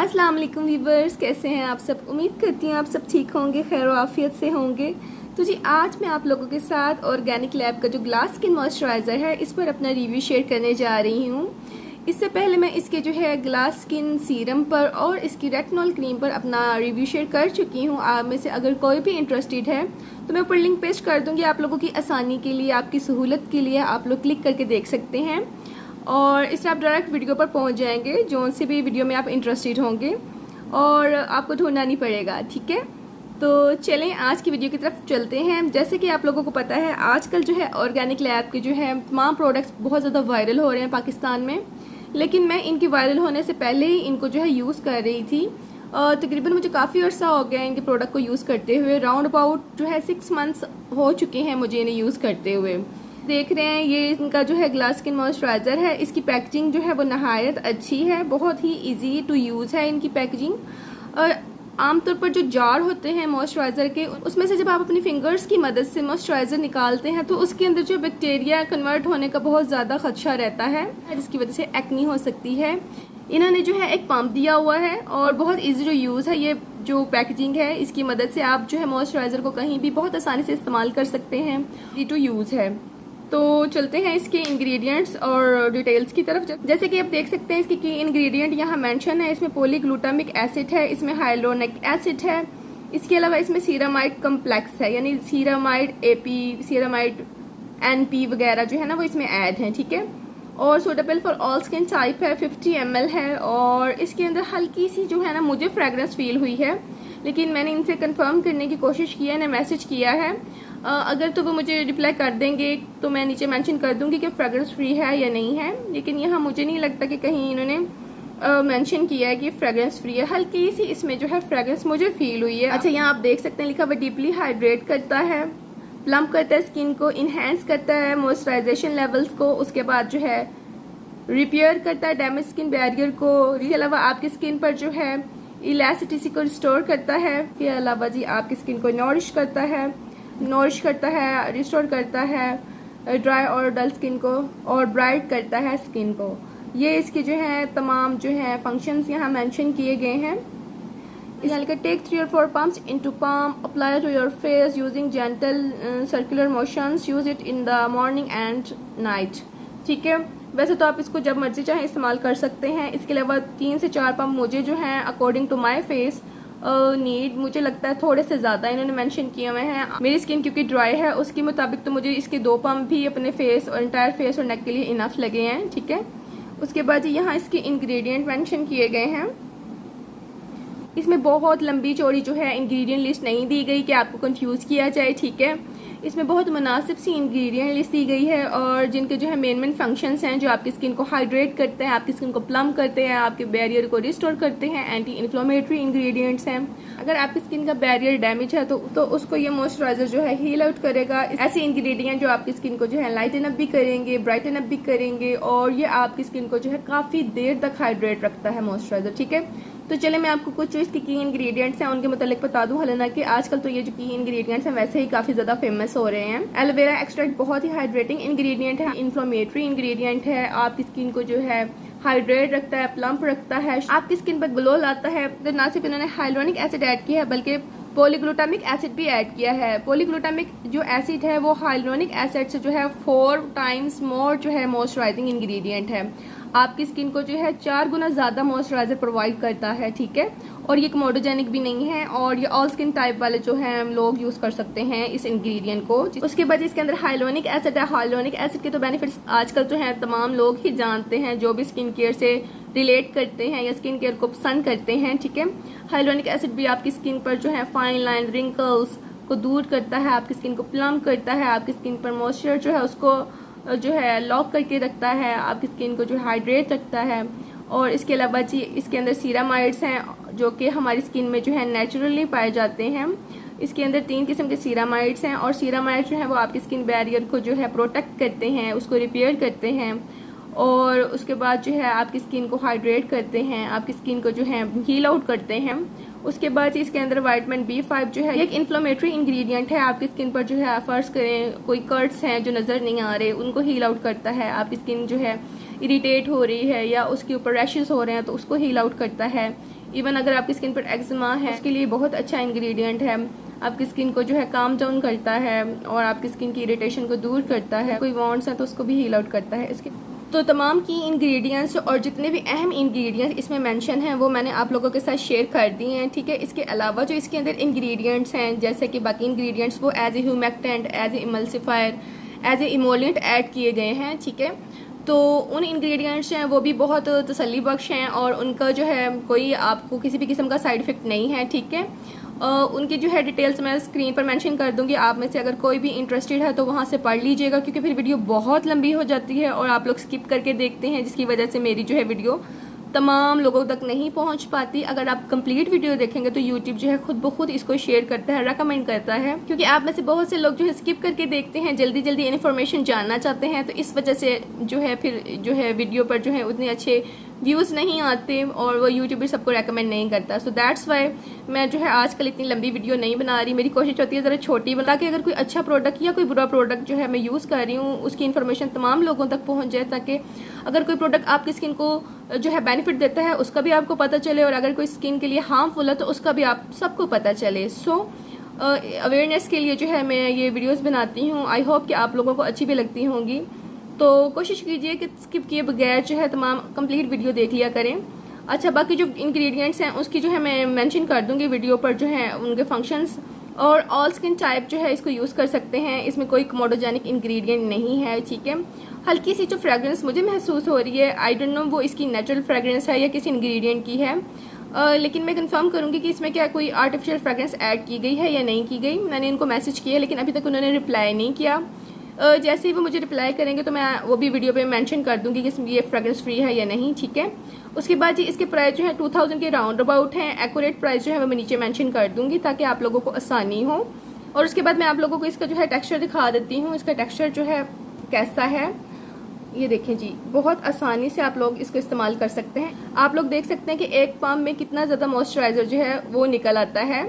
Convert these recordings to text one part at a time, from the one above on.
अस्सलाम वालेकुम व्यूवर्स, कैसे हैं आप सब। उम्मीद करती हूँ आप सब ठीक होंगे, खैर व आफियत से होंगे। तो जी आज मैं आप लोगों के साथ ऑर्गेनिक लैब का जो ग्लास स्किन मॉइस्चराइज़र है इस पर अपना रिव्यू शेयर करने जा रही हूँ। इससे पहले मैं इसके जो है ग्लास स्किन सीरम पर और इसकी रेटिनॉल क्रीम पर अपना रिव्यू शेयर कर चुकी हूँ। आप में से अगर कोई भी इंटरेस्टेड है तो मैं ऊपर लिंक पेस्ट कर दूँगी आप लोगों की आसानी के लिए, आपकी सहूलत के लिए आप लोग क्लिक करके देख सकते हैं और इससे आप डायरेक्ट वीडियो पर पहुंच जाएंगे जो से भी वीडियो में आप इंटरेस्टेड होंगे और आपको ढूंढना नहीं पड़ेगा। ठीक है, तो चलें आज की वीडियो की तरफ चलते हैं। जैसे कि आप लोगों को पता है आजकल जो है ऑर्गेनिक लैब के जो है तमाम प्रोडक्ट्स बहुत ज़्यादा वायरल हो रहे हैं पाकिस्तान में, लेकिन मैं इनके वायरल होने से पहले ही इनको जो है यूज़ कर रही थी। तकरीबन मुझे काफ़ी अर्सा हो गया इनके प्रोडक्ट को यूज़ करते हुए, राउंड अबाउट जो है 6 मंथ्स हो चुके हैं मुझे इन्हें यूज़ करते हुए। देख रहे हैं ये इनका जो है ग्लास स्किन मॉइस्चराइज़र है, इसकी पैकेजिंग जो है वो नहायत अच्छी है, बहुत ही इजी टू यूज़ है इनकी पैकेजिंग। और आमतौर पर जो जार होते हैं मॉइस्चराइज़र के, उसमें से जब आप अपनी फिंगर्स की मदद से मॉइस्चराइज़र निकालते हैं तो उसके अंदर जो बैक्टीरिया कन्वर्ट होने का बहुत ज़्यादा खदशा रहता है, जिसकी वजह से एक्नी हो सकती है। इन्होंने जो है एक पंप दिया हुआ है और बहुत इजी टू यूज़ है। ये जो पैकेजिंग है इसकी मदद से आप जो है मॉइस्चराइज़र को कहीं भी बहुत आसानी से इस्तेमाल कर सकते हैं, इजी टू यूज़ है। तो चलते हैं इसके इंग्रेडिएंट्स और डिटेल्स की तरफ। जैसे कि आप देख सकते हैं इसके की इंग्रेडिएंट यहाँ मेंशन है। इसमें पॉलीग्लूटामिक एसिड है, इसमें हाइलोनिक एसिड है, इसके अलावा इसमें सीरामाइड कम्प्लेक्स है, यानी सीरामाइड एपी, सीरामाइड एनपी वगैरह जो है ना वो इसमें ऐड है। ठीक है, और suitable for all skin type है, 50 ml है और इसके अंदर हल्की सी जो है ना मुझे फ्रेगरेंस फील हुई है, लेकिन मैंने इनसे कंफर्म करने की कोशिश की है, इन्हें मैसेज किया है। अगर तो वो मुझे रिप्लाई कर देंगे तो मैं नीचे मेंशन कर दूंगी कि फ्रेगरेंस फ्री है या नहीं है, लेकिन यहाँ मुझे नहीं लगता कि कहीं इन्होंने मेंशन किया है कि फ्रेगरेंस फ्री है। हल्की सी इसमें जो है फ्रेगरेंस मुझे फील हुई है। अच्छा, यहाँ आप देख सकते हैं लिखा हुआ डीपली हाइड्रेट करता है, प्लम्प करता है स्किन को, इन्हेंस करता है मॉइस्चराइजेशन लेवल्स को, उसके बाद जो है रिपेयर करता है डैमेज स्किन बैरियर को। इसके अलावा आपकी स्किन पर जो है इलास्टिसिटी को रिस्टोर करता है। इसके अलावा जी आपकी स्किन को नॉरिश करता है, रिस्टोर करता है ड्राई और डल स्किन को, और ब्राइट करता है स्किन को। ये इसके जो है तमाम जो है फंक्शंस यहाँ मेंशन किए गए हैं। यहाँ लिखा take 3 or 4 pumps into palm, apply to your face using gentle circular motions, use it in the morning and night। ठीक है, वैसे तो आप इसको जब मर्जी चाहे इस्तेमाल कर सकते हैं। इसके अलावा 3 से 4 पंप मुझे जो है according to my face need, मुझे लगता है थोड़े से ज़्यादा इन्होंने मेंशन किए हुए हैं। मेरी स्किन क्योंकि ड्राई है उसके मुताबिक तो मुझे इसके 2 पंप भी अपने फेस और इंटायर फेस और नेक के लिए इनफ लगे हैं। ठीक है, उसके बाद यहाँ इसके इंग्रेडिएंट मेंशन किए गए हैं। इसमें बहुत लंबी चौड़ी जो है इंग्रेडिएंट लिस्ट नहीं दी गई कि आपको कंफ्यूज किया जाए। ठीक है, इसमें बहुत मुनासिब सी इंग्रेडिएंट लिस्ट दी गई है और जिनके जो है मेन फंक्शंस हैं, जो आपकी स्किन को हाइड्रेट करते हैं, आपकी स्किन को प्लम करते हैं, आपके बैरियर को रिस्टोर करते हैं, एंटी इन्फ्लेमेटरी इंग्रेडिएंट्स हैं। अगर आपकी स्किन का बैरियर डैमेज है तो उसको ये मॉइस्चराइजर जो है हील आउट करेगा। ऐसे इंग्रेडिएंट जो आपकी स्किन को जो है लाइटन अप भी करेंगे, ब्राइटन अप भी करेंगे और ये आपकी स्किन को जो है काफ़ी देर तक हाइड्रेट रखता है मॉइस्चराइजर। ठीक है, तो चले मैं आपको कुछ जो इसके की इंग्रेडिएंट्स हैं उनके मतलब बता दूं। हालांकि आजकल तो ये जो की इंग्रेडिएंट्स हैं वैसे ही काफी ज्यादा फेमस हो रहे हैं। एलोवेरा एक्सट्रैक्ट बहुत ही हाइड्रेटिंग इंग्रेडिएंट है, इन्फ्लेमेटरी इंग्रेडिएंट है, आपकी स्किन को जो है हाइड्रेट रखता है, प्लम्प रखता है, आपकी स्किन पर ग्लो लाता है। तो ना सिर्फ इन्होंने हाइलोनिक एसिड ऐड किया है बल्कि पॉलीग्लूटामिक एसिड भी ऐड किया है। पॉलीग्लूटामिक जो एसिड है वो हाइलोनिक एसिड से जो है 4 times मोर जो है मॉइस्चराइजिंग इंग्रेडिएंट है, आपकी स्किन को जो है 4 गुना ज़्यादा मॉइस्चराइजर प्रोवाइड करता है। ठीक है, और ये कमोडोजेनिक भी नहीं है और ये ऑल स्किन टाइप वाले जो हैं हम लोग यूज़ कर सकते हैं इस इंग्रेडिएंट को। उसके बाद इसके अंदर हाइलोनिक एसिड है। हाइलोनिक एसिड के तो बेनिफिट्स आजकल जो है तमाम लोग ही जानते हैं जो भी स्किन केयर से रिलेट करते हैं या स्किन केयर को पसंद करते हैं। ठीक है, हाइलोनिक एसिड भी आपकी स्किन पर जो है फाइन लाइन रिंकल्स को दूर करता है, आपकी स्किन को प्लम करता है, आपकी स्किन पर मॉइस्चर जो है उसको जो है लॉक करके रखता है, आपकी स्किन को जो हाइड्रेट रखता है। और इसके अलावा जी इसके अंदर सीरामाइड्स हैं जो कि हमारी स्किन में जो है नेचुरली पाए जाते हैं। इसके अंदर 3 किस्म के सीरामाइड्स हैं और सीरामाइड जो है वो आपकी स्किन बैरियर को जो है प्रोटेक्ट करते हैं, उसको रिपेयर करते हैं और उसके बाद जो है आपकी स्किन को हाइड्रेट करते हैं, आपकी स्किन को जो है हील आउट करते हैं। उसके बाद इसके अंदर विटामिन B5 जो है एक इन्फ्लेमेटरी इंग्रेडिएंट है, आपकी स्किन पर जो है फर्ज करें कोई कर्ट्स हैं जो नज़र नहीं आ रहे उनको हील आउट करता है, आपकी स्किन जो है इरिटेट हो रही है या उसके ऊपर रैशेस हो रहे हैं तो उसको हील आउट करता है। इवन अगर आपकी स्किन पर एक्जिमा है उसके लिए बहुत अच्छा इंग्रेडिएंट है। आपकी स्किन को जो है काम डाउन करता है और आपकी स्किन की इरिटेशन को दूर करता है। कोई वॉन्ट्स है तो उसको भी हील आउट करता है इसके। तो तमाम की इंग्रेडिएंट्स और जितने भी अहम इंग्रेडिएंट्स इसमें मेंशन हैं वो मैंने आप लोगों के साथ शेयर कर दिए हैं, ठीक है। इसके अलावा जो इसके अंदर इंग्रेडिएंट्स हैं जैसे कि बाकी इंग्रेडिएंट्स वो as a humectant, as a emulsifier, as a emollient add किए गए हैं, ठीक है। तो उन इंग्रेडिएंट्स हैं वो भी बहुत तसल्ली बख्श हैं और उनका जो है कोई आपको किसी भी किस्म का साइड इफ़ेक्ट नहीं है, ठीक है। उनकी जो है डिटेल्स मैं स्क्रीन पर मेंशन कर दूंगी। आप में से अगर कोई भी इंटरेस्टेड है तो वहाँ से पढ़ लीजिएगा, क्योंकि फिर वीडियो बहुत लंबी हो जाती है और आप लोग स्किप करके देखते हैं, जिसकी वजह से मेरी जो है वीडियो तमाम लोगों तक नहीं पहुंच पाती। अगर आप कंप्लीट वीडियो देखेंगे तो यूट्यूब जो है खुद ब खुद इसको शेयर करता है, रेकमेंड करता है, क्योंकि आप में से बहुत से लोग जो है स्किप करके देखते हैं, जल्दी जल्दी इन्फॉर्मेशन जानना चाहते हैं, तो इस वजह से जो है फिर जो है वीडियो पर जो है उतने अच्छे व्यूज़ नहीं आते और वो यूट्यूबर सबको रेकमेंड नहीं करता। सो दैट्स वाई मैं जो है आजकल इतनी लंबी वीडियो नहीं बना रही। मेरी कोशिश होती है ज़रा छोटी बना के अगर कोई अच्छा प्रोडक्ट या कोई बुरा प्रोडक्ट जो है मैं यूज़ कर रही हूँ उसकी इन्फॉर्मेशन तमाम लोगों तक पहुँच जाए, ताकि अगर कोई प्रोडक्ट आपकी स्किन को जो है बेनिफिट देता है उसका भी आपको पता चले और अगर कोई स्किन के लिए हार्मफुल है तो उसका भी आप सबको पता चले। सो अवेयरनेस के लिए जो है मैं ये वीडियोस बनाती हूँ। आई होप कि आप लोगों को अच्छी भी लगती होंगी, तो कोशिश कीजिए कि स्किप किए बगैर जो है तमाम कंप्लीट वीडियो देख लिया करें। अच्छा, बाकी जो इंग्रेडिएंट्स हैं उसकी जो है मैं मेंशन कर दूंगी वीडियो पर, जो है उनके फंक्शंस, और ऑल स्किन टाइप जो है इसको यूज़ कर सकते हैं। इसमें कोई कमोडोजेनिक इंग्रेडिएंट नहीं है, ठीक है। हल्की सी जो फ्रेगरेंस मुझे महसूस हो रही है, आई डोंट नो वो इसकी नेचुरल फ्रेगरेंस है या किसी इंग्रेडिएंट की है, लेकिन मैं कंफर्म करूंगी कि इसमें क्या कोई आर्टिफिशियल फ्रेगरेंस ऐड की गई है या नहीं की गई। मैंने इनको मैसेज किया लेकिन अभी तक उन्होंने रिप्लाई नहीं किया। जैसे ही वो मुझे रिप्लाई करेंगे तो मैं वो भी वीडियो पे मेंशन कर दूंगी कि इसमें ये फ्रेगरेंस फ्री है या नहीं, ठीक है। उसके बाद जी इसके प्राइस जो है 2000 के राउंड अबाउट हैं। एक्यूरेट प्राइस जो है वो मैं नीचे मेंशन कर दूंगी ताकि आप लोगों को आसानी हो। और उसके बाद मैं आप लोगों को इसका जो है टेक्सचर दिखा देती हूँ। इसका टेक्सचर जो है कैसा है ये देखें जी, बहुत आसानी से आप लोग इसको इस्तेमाल कर सकते हैं। आप लोग देख सकते हैं कि एक पम्प में कितना ज़्यादा मॉइस्चराइज़र जो है वो निकल आता है।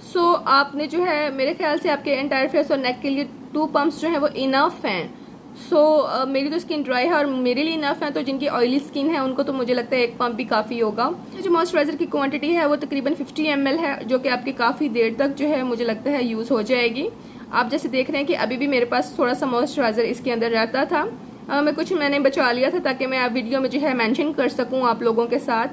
सो आपने जो है मेरे ख्याल से आपके एंटायर फेस और नेक के लिए 2 पम्प्स जो है वो इनफ हैं। सो मेरी तो स्किन ड्राई है और मेरे लिए इनफ है, तो जिनकी ऑयली स्किन है उनको तो मुझे लगता है 1 पम्प भी काफ़ी होगा। जो मॉइस्चराइज़र की क्वांटिटी है वो तकरीबन 50 ml है, जो कि आपके काफ़ी देर तक जो है मुझे लगता है यूज़ हो जाएगी। आप जैसे देख रहे हैं कि अभी भी मेरे पास थोड़ा सा मॉइस्चराइज़र इसके अंदर रहता था, मैंने बचा लिया था ताकि मैं वीडियो में जो है मेंशन कर सकूं आप लोगों के साथ,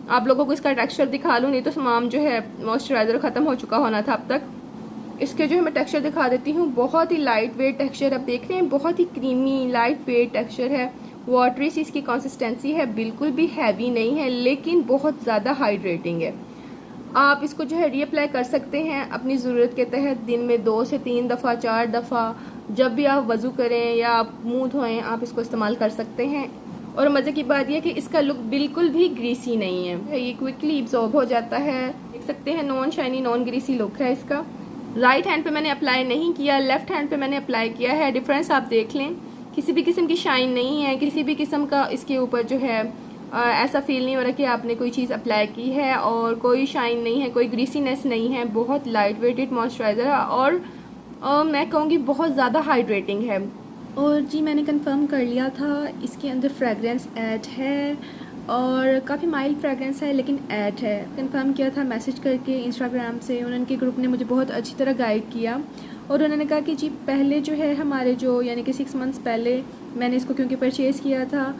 आप लोगों को इसका टेक्सचर दिखा लूँ, नहीं तो तमाम जो है मॉइस्चराइज़र ख़त्म हो चुका होना था अब तक। इसके जो है मैं टेक्सचर दिखा देती हूँ। बहुत ही लाइट वेट टेक्सचर आप देख रहे हैं, बहुत ही क्रीमी लाइट वेट टेक्सचर है। वाटरी सी इसकी कंसिस्टेंसी है, बिल्कुल भी हैवी नहीं है लेकिन बहुत ज़्यादा हाइड्रेटिंग है। आप इसको जो है रीअप्लाई कर सकते हैं अपनी ज़रूरत के तहत, दिन में 2 से 3 दफ़ा 4 दफ़ा, जब भी आप वज़ू करें या आप मुँह धोएं आप इसको इस्तेमाल कर सकते हैं। और मज़े की बात यह कि इसका लुक बिल्कुल भी ग्रीसी नहीं है, ये क्विकली एब्जॉर्ब हो जाता है। देख सकते हैं non shiny non greasy look है इसका। राइट हैंड पे मैंने अप्लाई नहीं किया, लेफ्ट हैंड पे मैंने अप्लाई किया है। डिफरेंस आप देख लें, किसी भी किस्म की शाइन नहीं है, किसी भी किस्म का इसके ऊपर जो है ऐसा फील नहीं हो रहा कि आपने कोई चीज़ अप्लाई की है, और कोई शाइन नहीं है, कोई ग्रीसीनेस नहीं है। बहुत लाइट वेटेड मॉइस्चराइज़र है और मैं कहूँगी बहुत ज़्यादा हाइड्रेटिंग है। और जी मैंने कंफर्म कर लिया था, इसके अंदर फ्रेगरेंस ऐड है और काफ़ी माइल्ड फ्रेगरेंस है लेकिन ऐड है। कंफर्म किया था मैसेज करके इंस्टाग्राम से, उनके ग्रुप ने मुझे बहुत अच्छी तरह गाइड किया और उन्होंने कहा कि जी पहले जो है हमारे जो यानी कि 6 मंथ्स पहले मैंने इसको क्योंकि परचेज़ किया था,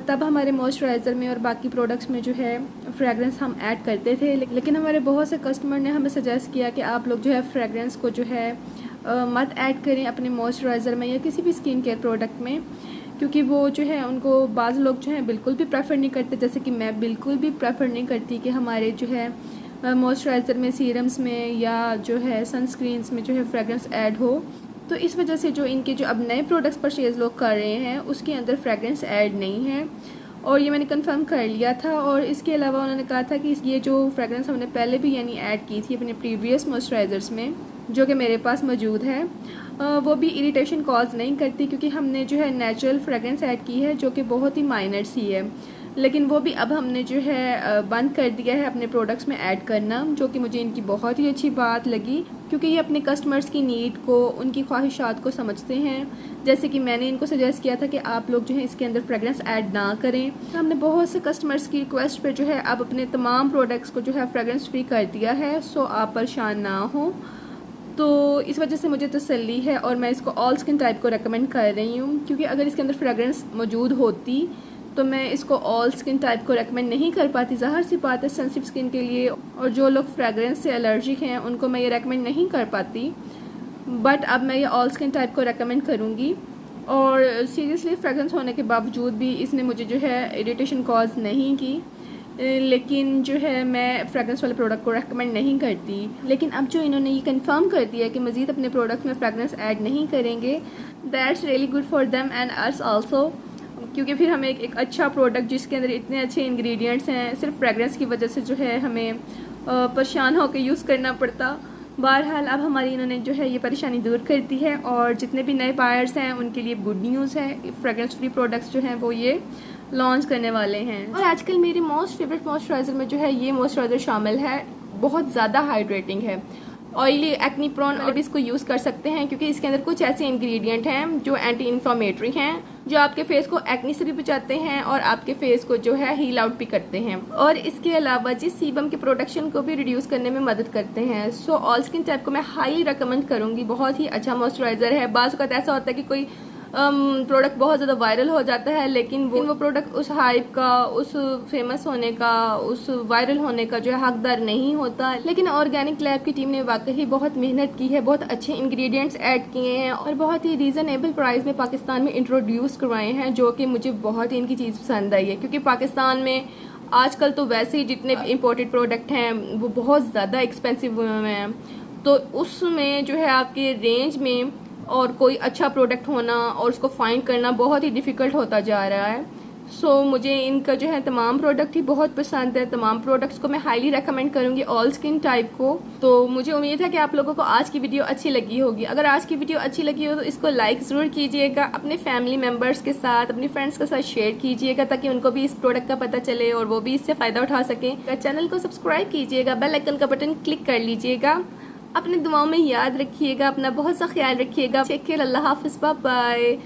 तब हमारे मॉइस्चराइज़र में और बाकी प्रोडक्ट्स में जो है फ्रेगरेंस हम ऐड करते थे, लेकिन हमारे बहुत से कस्टमर ने हमें सजेस्ट किया कि आप लोग जो है फ्रेगरेंस को जो है मत ऐड करें अपने मॉइस्चराइज़र में या किसी भी स्किन केयर प्रोडक्ट में, क्योंकि वो जो है उनको बाज़ लोग जो है बिल्कुल भी प्रेफर नहीं करते, जैसे कि मैं बिल्कुल भी प्रेफर नहीं करती कि हमारे जो है मॉइस्चराइज़र में, सीरम्स में या जो है सनस्क्रीन्स में जो है फ्रेगरेंस ऐड हो। तो इस वजह से जो इनके जो अब नए प्रोडक्ट्स परचेज़ लोग कर रहे हैं उसके अंदर फ्रेगरेंस ऐड नहीं है, और ये मैंने कंफर्म कर लिया था। और इसके अलावा उन्होंने कहा था कि ये जो फ्रेगरेंस हमने पहले भी यानी ऐड की थी अपने प्रीवियस मॉइस्चराइज़र्स में जो कि मेरे पास मौजूद है, वो भी इरिटेशन कॉज नहीं करती, क्योंकि हमने जो है नेचुरल फ्रेगरेंस ऐड की है जो कि बहुत ही माइनर सी है। लेकिन वो भी अब हमने जो है बंद कर दिया है अपने प्रोडक्ट्स में ऐड करना, जो कि मुझे इनकी बहुत ही अच्छी बात लगी, क्योंकि ये अपने कस्टमर्स की नीड को, उनकी ख्वाहिशात को समझते हैं। जैसे कि मैंने इनको सजेस्ट किया था कि आप लोग जो है इसके अंदर फ्रेगरेंस ऐड ना करें, तो हमने बहुत से कस्टमर्स की रिक्वेस्ट पे जो है अब अपने तमाम प्रोडक्ट्स को जो है फ्रेगरेंस फ्री कर दिया है। सो आप परेशान ना हो, तो इस वजह से मुझे तसल्ली है और मैं इसको ऑल स्किन टाइप को रेकमेंड कर रही हूँ, क्योंकि अगर इसके अंदर फ्रेगरेंस मौजूद होती तो मैं इसको ऑल स्किन टाइप को रेकमेंड नहीं कर पाती। ज़ाहिर सी बात है सेंसिटिव स्किन के लिए, और जो लोग फ्रेगरेंस से एलर्जिक हैं उनको मैं ये रेकमेंड नहीं कर पाती, बट अब मैं ये ऑल स्किन टाइप को रेकमेंड करूँगी। और सीरियसली फ्रेगरेंस होने के बावजूद भी इसने मुझे जो है इरिटेशन कॉज नहीं की, लेकिन जो है मैं फ्रेगरेंस वाले प्रोडक्ट को रेकमेंड नहीं करती। लेकिन अब जो इन्होंने ये कंफर्म कर दिया कि मज़ीद अपने प्रोडक्ट में फ्रेगरेंस ऐड नहीं करेंगे, that's really good for them and us also, क्योंकि फिर हमें एक अच्छा प्रोडक्ट जिसके अंदर इतने अच्छे इंग्रेडिएंट्स हैं, सिर्फ फ्रेगरेंस की वजह से जो है हमें परेशान होकर यूज़ करना पड़ता। बहरहाल अब हमारी इन्होंने जो है ये परेशानी दूर कर दी है, और जितने भी नए बायर्स हैं उनके लिए गुड न्यूज़ है, फ्रेगरेंस फ्री प्रोडक्ट्स जो हैं वो ये लॉन्च करने वाले हैं। और आजकल मेरी मोस्ट फेवरेट मॉइस्चराइज़र में जो है ये मॉइस्चराइज़र शामिल है, बहुत ज़्यादा हाइड्रेटिंग है। ऑयली एक्नी प्रोन वाले भी इसको यूज़ कर सकते हैं, क्योंकि इसके अंदर कुछ ऐसे इंग्रेडिएंट हैं जो एंटी इन्फ्लामेटरी हैं, जो आपके फेस को एक्नी से भी बचाते हैं और आपके फेस को जो है हील आउट भी करते हैं, और इसके अलावा जिस सीबम के प्रोडक्शन को भी रिड्यूस करने में मदद करते हैं। सो ऑल स्किन टाइप को मैं हाईली रिकमेंड करूँगी, बहुत ही अच्छा मॉइस्चराइज़र है। बाज़ वक़्त ऐसा होता है कि कोई प्रोडक्ट बहुत ज़्यादा वायरल हो जाता है, लेकिन वो प्रोडक्ट उस हाइप का, उस फेमस होने का, उस वायरल होने का जो है हकदार नहीं होता। लेकिन ऑर्गेनिक लैब की टीम ने वाकई बहुत मेहनत की है, बहुत अच्छे इंग्रेडिएंट्स ऐड किए हैं और बहुत ही रीज़नेबल प्राइस में पाकिस्तान में इंट्रोड्यूस करवाए हैं, जो कि मुझे बहुत ही इनकी चीज़ पसंद आई है। क्योंकि पाकिस्तान में आजकल तो वैसे ही जितने इम्पोर्टेड प्रोडक्ट हैं वो बहुत ज़्यादा एक्सपेंसिव हैं, तो उसमें जो है आपके रेंज में और कोई अच्छा प्रोडक्ट होना और उसको फाइंड करना बहुत ही डिफ़िकल्ट होता जा रहा है। सो मुझे इनका जो है तमाम प्रोडक्ट ही बहुत पसंद है। तमाम प्रोडक्ट्स को मैं हाईली रेकमेंड करूंगी ऑल स्किन टाइप को। तो मुझे उम्मीद है कि आप लोगों को आज की वीडियो अच्छी लगी होगी। अगर आज की वीडियो अच्छी लगी हो तो इसको लाइक ज़रूर कीजिएगा, अपने फैमिली मेम्बर्स के साथ, अपनी फ्रेंड्स के साथ शेयर कीजिएगा, ताकि उनको भी इस प्रोडक्ट का पता चले और वो भी इससे फ़ायदा उठा सकें। चैनल को सब्सक्राइब कीजिएगा, बेल आइकन का बटन क्लिक कर लीजिएगा। अपने दुआओं में याद रखिएगा, अपना बहुत सा ख्याल रखिएगा। टेक केयर, अल्लाह हाफिज़, बाय बाय।